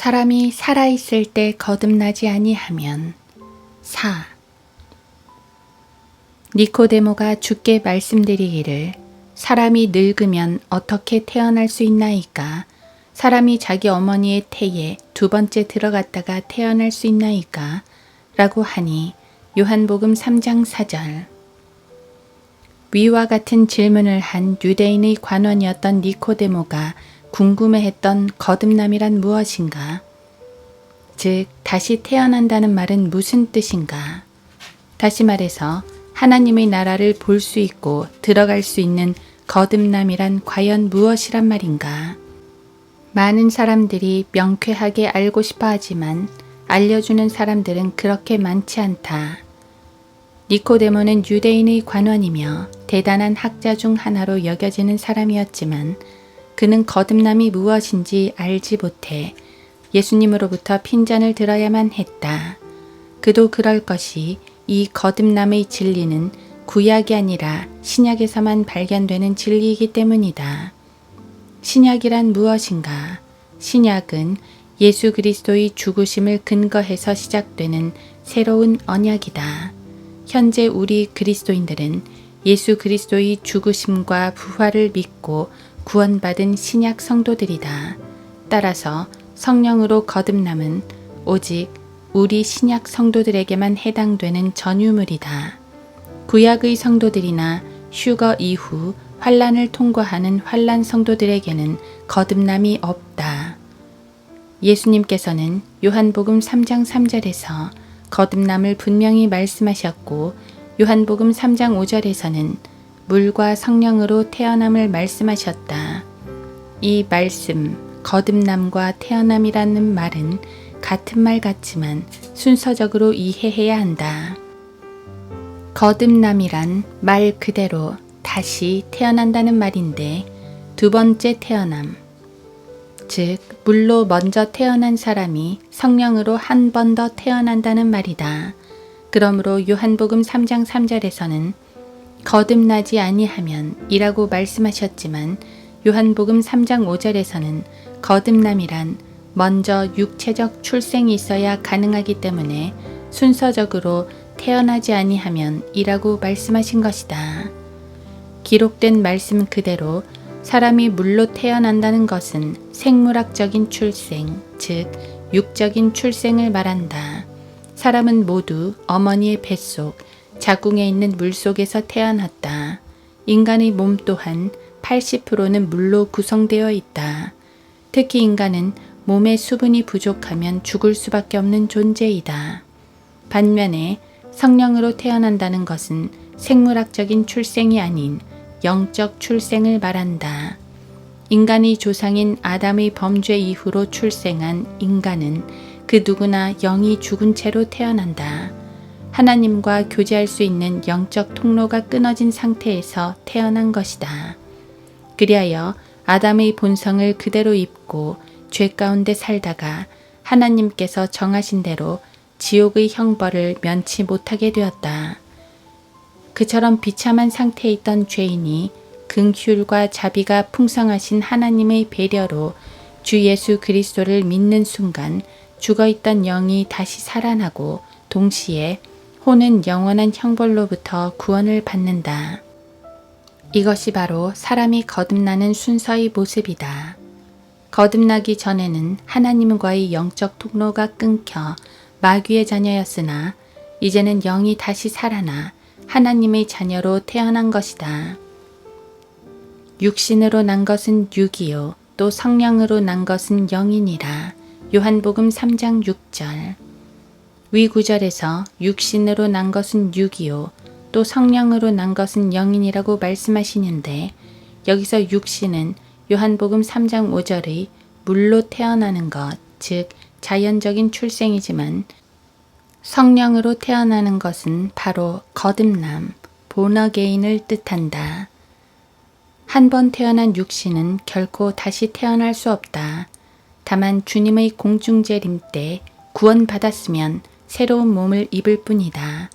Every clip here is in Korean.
사람이 살아있을 때 거듭나지 아니하면. 4. 니코데모가 주께 말씀드리기를 사람이 늙으면 어떻게 태어날 수 있나이까? 사람이 자기 어머니의 태에 두 번째 들어갔다가 태어날 수 있나이까? 라고 하니 요한복음 3장 4절. 위와 같은 질문을 한 유대인의 관원이었던 니코데모가 궁금해했던 거듭남이란 무엇인가? 즉, 다시 태어난다는 말은 무슨 뜻인가? 다시 말해서 하나님의 나라를 볼 수 있고 들어갈 수 있는 거듭남이란 과연 무엇이란 말인가? 많은 사람들이 명쾌하게 알고 싶어 하지만 알려주는 사람들은 그렇게 많지 않다. 니코데모는 유대인의 관원이며 대단한 학자 중 하나로 여겨지는 사람이었지만 그는 거듭남이 무엇인지 알지 못해 예수님으로부터 핀잔을 들어야만 했다. 그도 그럴 것이 이 거듭남의 진리는 구약이 아니라 신약에서만 발견되는 진리이기 때문이다. 신약이란 무엇인가? 신약은 예수 그리스도의 죽으심을 근거해서 시작되는 새로운 언약이다. 현재 우리 그리스도인들은 예수 그리스도의 죽으심과 부활을 믿고 구원받은 신약 성도들이다. 따라서 성령으로 거듭남은 오직 우리 신약 성도들에게만 해당되는 전유물이다. 구약의 성도들이나 휴거 이후 환란을 통과하는 환란 성도들에게는 거듭남이 없다. 예수님께서는 요한복음 3장 3절에서 거듭남을 분명히 말씀하셨고 요한복음 3장 5절에서는 물과 성령으로 태어남을 말씀하셨다. 이 말씀, 거듭남과 태어남이라는 말은 같은 말 같지만 순서적으로 이해해야 한다. 거듭남이란 말 그대로 다시 태어난다는 말인데 두 번째 태어남, 즉 물로 먼저 태어난 사람이 성령으로 한 번 더 태어난다는 말이다. 그러므로 요한복음 3장 3절에서는 거듭나지 아니하면 이라고 말씀하셨지만 요한복음 3장 5절에서는 거듭남이란 먼저 육체적 출생이 있어야 가능하기 때문에 순서적으로 태어나지 아니하면 이라고 말씀하신 것이다. 기록된 말씀 그대로 사람이 물로 태어난다는 것은 생물학적인 출생, 즉 육적인 출생을 말한다. 사람은 모두 어머니의 뱃속, 자궁에 있는 물속에서 태어났다. 인간의 몸 또한 80%는 물로 구성되어 있다. 특히 인간은 몸에 수분이 부족하면 죽을 수밖에 없는 존재이다. 반면에 성령으로 태어난다는 것은 생물학적인 출생이 아닌 영적 출생을 말한다. 인간의 조상인 아담의 범죄 이후로 출생한 인간은 그 누구나 영이 죽은 채로 태어난다. 하나님과 교제할 수 있는 영적 통로가 끊어진 상태에서 태어난 것이다. 그리하여 아담의 본성을 그대로 입고 죄 가운데 살다가 하나님께서 정하신 대로 지옥의 형벌을 면치 못하게 되었다. 그처럼 비참한 상태에 있던 죄인이 긍휼과 자비가 풍성하신 하나님의 배려로 주 예수 그리스도를 믿는 순간 죽어있던 영이 다시 살아나고 동시에 혼은 영원한 형벌로부터 구원을 받는다. 이것이 바로 사람이 거듭나는 순서의 모습이다. 거듭나기 전에는 하나님과의 영적 통로가 끊겨 마귀의 자녀였으나 이제는 영이 다시 살아나 하나님의 자녀로 태어난 것이다. 육신으로 난 것은 육이요 또 성령으로 난 것은 영이니라. 요한복음 3장 6절. 위 구절에서 육신으로 난 것은 육이요 또 성령으로 난 것은 영인이라고 말씀하시는데 여기서 육신은 요한복음 3장 5절의 물로 태어나는 것, 즉 자연적인 출생이지만 성령으로 태어나는 것은 바로 거듭남, 본어게인을 뜻한다. 한 번 태어난 육신은 결코 다시 태어날 수 없다. 다만 주님의 공중재림 때 구원받았으면 새로운 몸을 입을 뿐이다.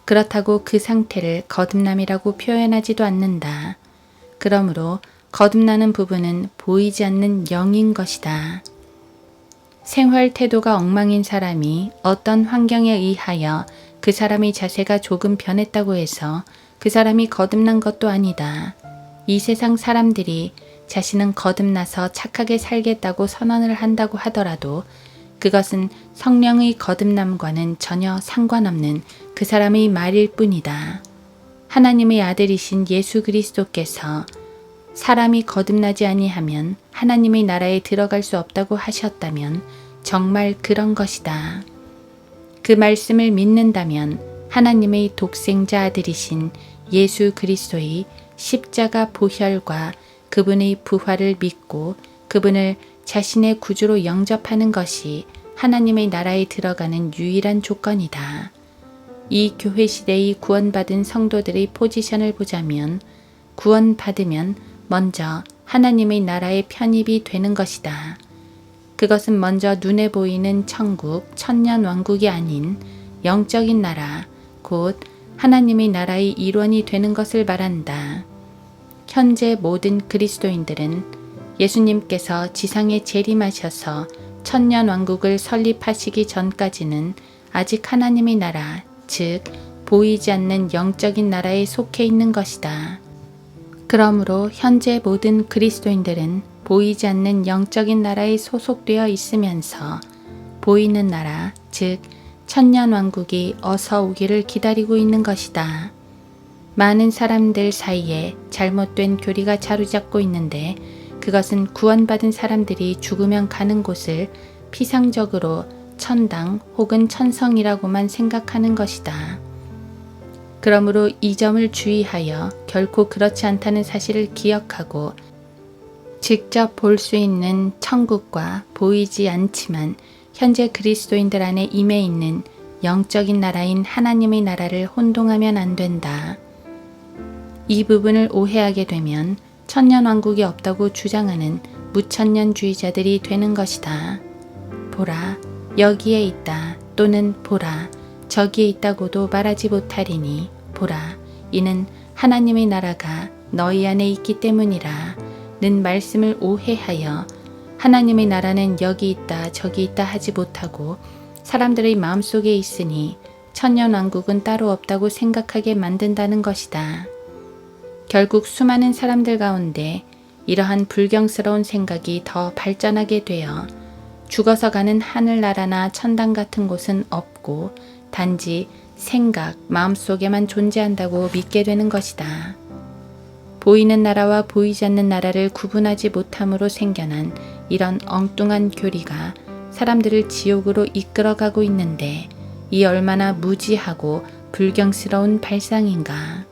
그렇다고 그 상태를 거듭남이라고 표현하지도 않는다. 그러므로 거듭나는 부분은 보이지 않는 영인 것이다. 생활 태도가 엉망인 사람이 어떤 환경에 의하여 그 사람의 자세가 조금 변했다고 해서 그 사람이 거듭난 것도 아니다. 이 세상 사람들이 자신은 거듭나서 착하게 살겠다고 선언을 한다고 하더라도 그것은 성령의 거듭남과는 전혀 상관없는 그 사람의 말일 뿐이다. 하나님의 아들이신 예수 그리스도께서 사람이 거듭나지 아니하면 하나님의 나라에 들어갈 수 없다고 하셨다면 정말 그런 것이다. 그 말씀을 믿는다면 하나님의 독생자 아들이신 예수 그리스도의 십자가 보혈과 그분의 부활을 믿고 그분을 자신의 구주로 영접하는 것이 하나님의 나라에 들어가는 유일한 조건이다. 이 교회 시대의 구원받은 성도들의 포지션을 보자면 구원받으면 먼저 하나님의 나라에 편입이 되는 것이다. 그것은 먼저 눈에 보이는 천국, 천년왕국이 아닌 영적인 나라, 곧 하나님의 나라의 일원이 되는 것을 말한다. 현재 모든 그리스도인들은 예수님께서 지상에 재림하셔서 천년왕국을 설립하시기 전까지는 아직 하나님의 나라, 즉 보이지 않는 영적인 나라에 속해 있는 것이다. 그러므로 현재 모든 그리스도인들은 보이지 않는 영적인 나라에 소속되어 있으면서 보이는 나라, 즉 천년왕국이 어서 오기를 기다리고 있는 것이다. 많은 사람들 사이에 잘못된 교리가 자리잡고 있는데 그것은 구원받은 사람들이 죽으면 가는 곳을 피상적으로 천당 혹은 천성이라고만 생각하는 것이다. 그러므로 이 점을 주의하여 결코 그렇지 않다는 사실을 기억하고 직접 볼 수 있는 천국과 보이지 않지만 현재 그리스도인들 안에 임해 있는 영적인 나라인 하나님의 나라를 혼동하면 안 된다. 이 부분을 오해하게 되면 천년왕국이 없다고 주장하는 무천년주의자들이 되는 것이다. 보라, 여기에 있다 또는 보라, 저기에 있다고도 말하지 못하리니 보라, 이는 하나님의 나라가 너희 안에 있기 때문이라 는 말씀을 오해하여 하나님의 나라는 여기 있다 저기 있다 하지 못하고 사람들의 마음속에 있으니 천년왕국은 따로 없다고 생각하게 만든다는 것이다. 결국 수많은 사람들 가운데 이러한 불경스러운 생각이 더 발전하게 되어 죽어서 가는 하늘나라나 천당 같은 곳은 없고 단지 생각, 마음속에만 존재한다고 믿게 되는 것이다. 보이는 나라와 보이지 않는 나라를 구분하지 못함으로 생겨난 이런 엉뚱한 교리가 사람들을 지옥으로 이끌어가고 있는데 이 얼마나 무지하고 불경스러운 발상인가.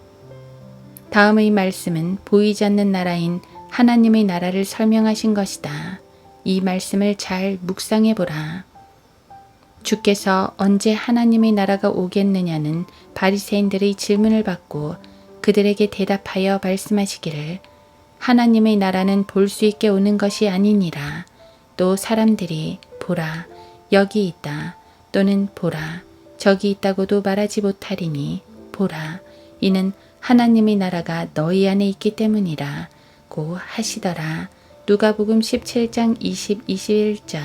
다음의 말씀은 보이지 않는 나라인 하나님의 나라를 설명하신 것이다. 이 말씀을 잘 묵상해 보라. 주께서 언제 하나님의 나라가 오겠느냐는 바리새인들의 질문을 받고 그들에게 대답하여 말씀하시기를 하나님의 나라는 볼 수 있게 오는 것이 아니니라. 또 사람들이 보라, 여기 있다 또는 보라, 저기 있다고도 말하지 못하리니 보라, 이는 하나님의 나라가 너희 안에 있기 때문이라 고 하시더라. 누가복음 17장 20, 21절.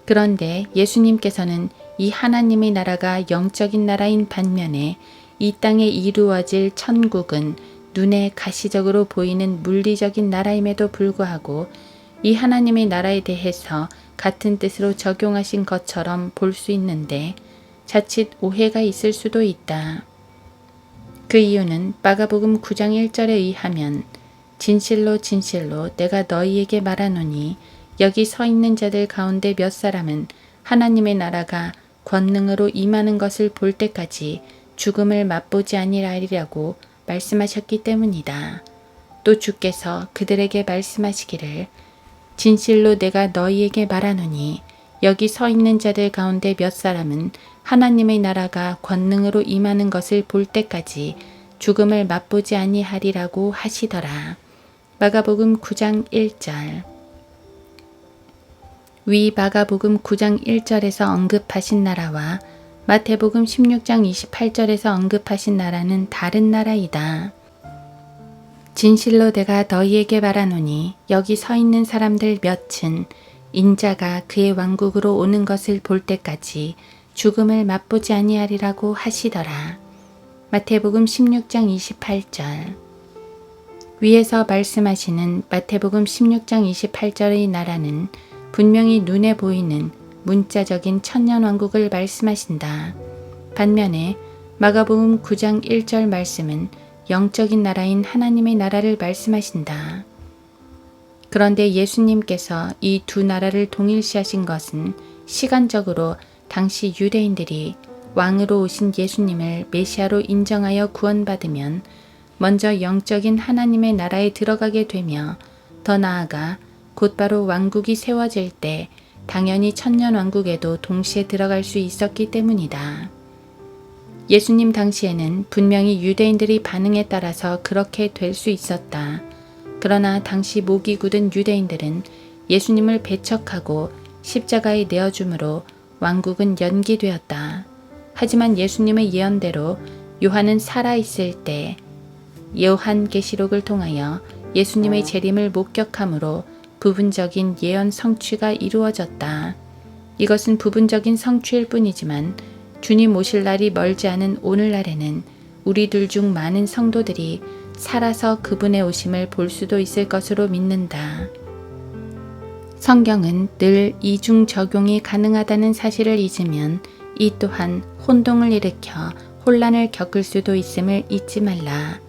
그런데 예수님께서는 이 하나님의 나라가 영적인 나라인 반면에 이 땅에 이루어질 천국은 눈에 가시적으로 보이는 물리적인 나라임에도 불구하고 이 하나님의 나라에 대해서 같은 뜻으로 적용하신 것처럼 볼 수 있는데 자칫 오해가 있을 수도 있다. 그 이유는 마가복음 9장 1절에 의하면 진실로 진실로 내가 너희에게 말하노니 여기 서 있는 자들 가운데 몇 사람은 하나님의 나라가 권능으로 임하는 것을 볼 때까지 죽음을 맛보지 아니하리라고 말씀하셨기 때문이다. 또 주께서 그들에게 말씀하시기를 진실로 내가 너희에게 말하노니 여기 서 있는 자들 가운데 몇 사람은 하나님의 나라가 권능으로 임하는 것을 볼 때까지 죽음을 맛보지 아니하리라고 하시더라. 마가복음 9장 1절. 위 마가복음 9장 1절에서 언급하신 나라와 마태복음 16장 28절에서 언급하신 나라는 다른 나라이다. 진실로 내가 너희에게 말하노니 여기 서 있는 사람들 몇은 인자가 그의 왕국으로 오는 것을 볼 때까지 죽음을 맛보지 아니하리라고 하시더라. 마태복음 16장 28절. 위에서 말씀하시는 마태복음 16장 28절의 나라는 분명히 눈에 보이는 문자적인 천년왕국을 말씀하신다. 반면에 마가복음 9장 1절 말씀은 영적인 나라인 하나님의 나라를 말씀하신다. 그런데 예수님께서 이 두 나라를 동일시하신 것은 시간적으로 당시 유대인들이 왕으로 오신 예수님을 메시아로 인정하여 구원받으면 먼저 영적인 하나님의 나라에 들어가게 되며 더 나아가 곧바로 왕국이 세워질 때 당연히 천년왕국에도 동시에 들어갈 수 있었기 때문이다. 예수님 당시에는 분명히 유대인들이 반응에 따라서 그렇게 될 수 있었다. 그러나 당시 목이 굳은 유대인들은 예수님을 배척하고 십자가에 내어줌으로 왕국은 연기되었다. 하지만 예수님의 예언대로 요한은 살아있을 때 요한계시록을 통하여 예수님의 재림을 목격함으로 부분적인 예언 성취가 이루어졌다. 이것은 부분적인 성취일 뿐이지만 주님 오실 날이 멀지 않은 오늘날에는 우리들 중 많은 성도들이 살아서 그분의 오심을 볼 수도 있을 것으로 믿는다. 성경은 늘 이중 적용이 가능하다는 사실을 잊으면 이 또한 혼동을 일으켜 혼란을 겪을 수도 있음을 잊지 말라.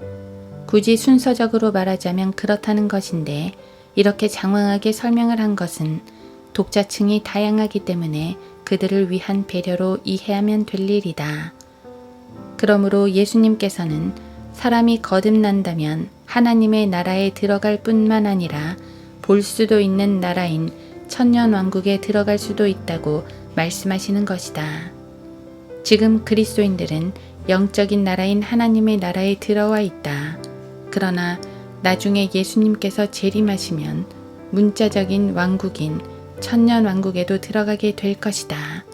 굳이 순서적으로 말하자면 그렇다는 것인데 이렇게 장황하게 설명을 한 것은 독자층이 다양하기 때문에 그들을 위한 배려로 이해하면 될 일이다. 그러므로 예수님께서는 사람이 거듭난다면 하나님의 나라에 들어갈 뿐만 아니라 볼 수도 있는 나라인 천년왕국에 들어갈 수도 있다고 말씀하시는 것이다. 지금 그리스도인들은 영적인 나라인 하나님의 나라에 들어와 있다. 그러나 나중에 예수님께서 재림하시면 문자적인 왕국인 천년왕국에도 들어가게 될 것이다.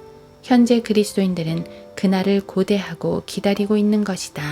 현재 그리스도인들은 그날을 고대하고 기다리고 있는 것이다.